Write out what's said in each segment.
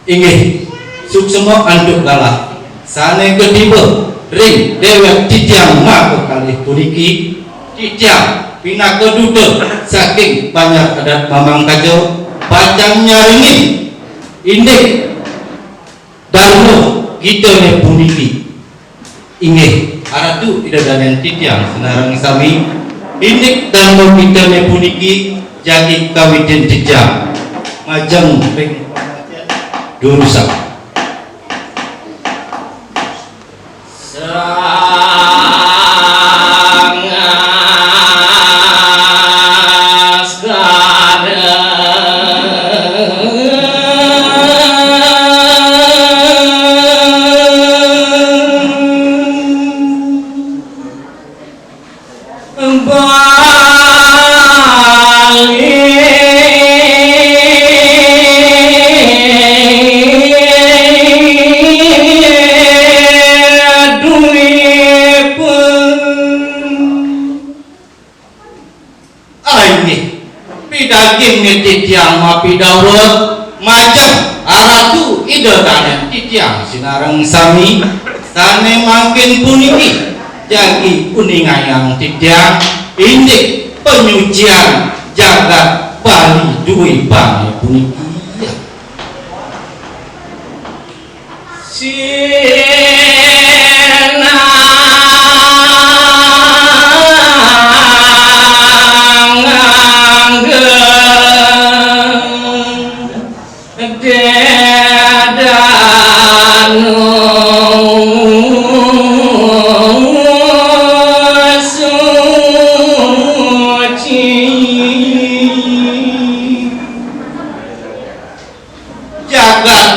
inggih suksema anduk kalah sane ketiba ring dewek tijang maka kalih puniki tijang pinaka duda saking banyak adat mamang kajo bacang nyaringin indik darmo kita ne puniki inggih aratu idadanen tijang senarang sami indik darmo kita ne puniki jadi kawiten tijang majang ring durusak titiang mapi daurut macam aratu ida tanen titiang sinarang sami tane makin puniki jagi kuningayang titiang indik penyucian jagat Bali duwe bani puniki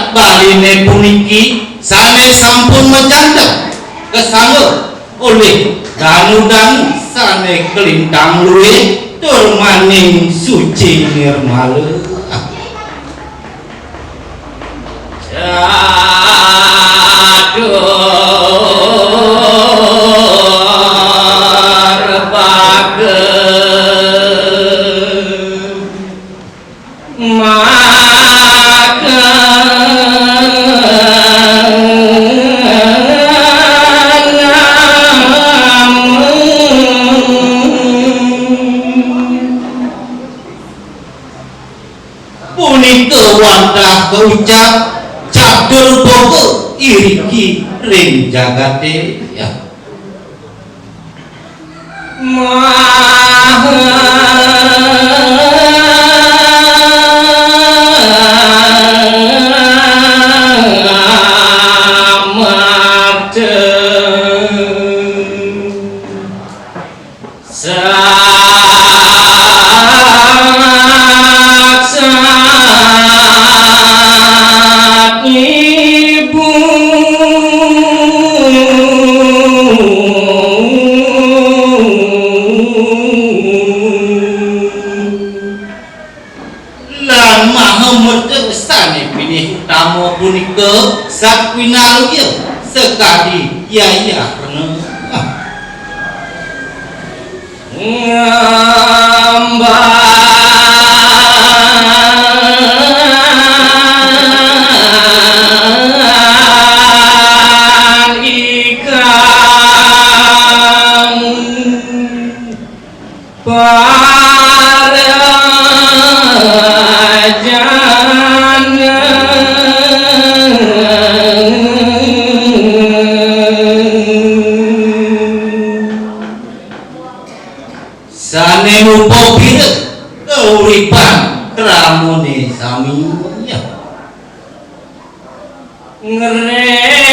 Baline puniki sane sampun menjanda kesanga oleh danu-danu sane kelintang luwe tur maning suci nirmala wadah keucap cadur bogo iriki ring jagate ya punika sakwinal ya sekadi yaya rene sane mupo pirek keuripan kramone sami ngreka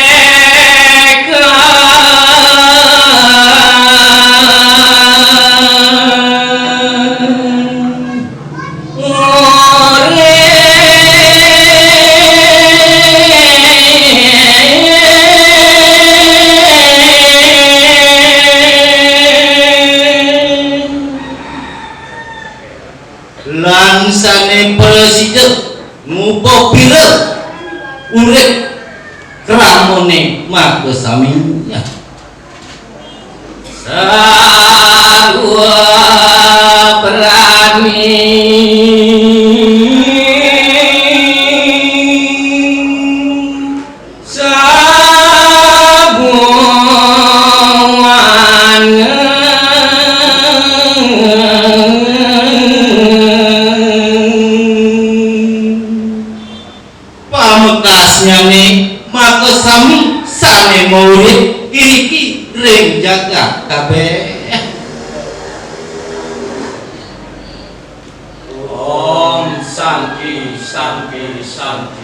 lansane presiden ngupo pirek urip kramone maka saminya sarwa berani sane murid iki ring jaga kabeh. Om Santi Santi Santi.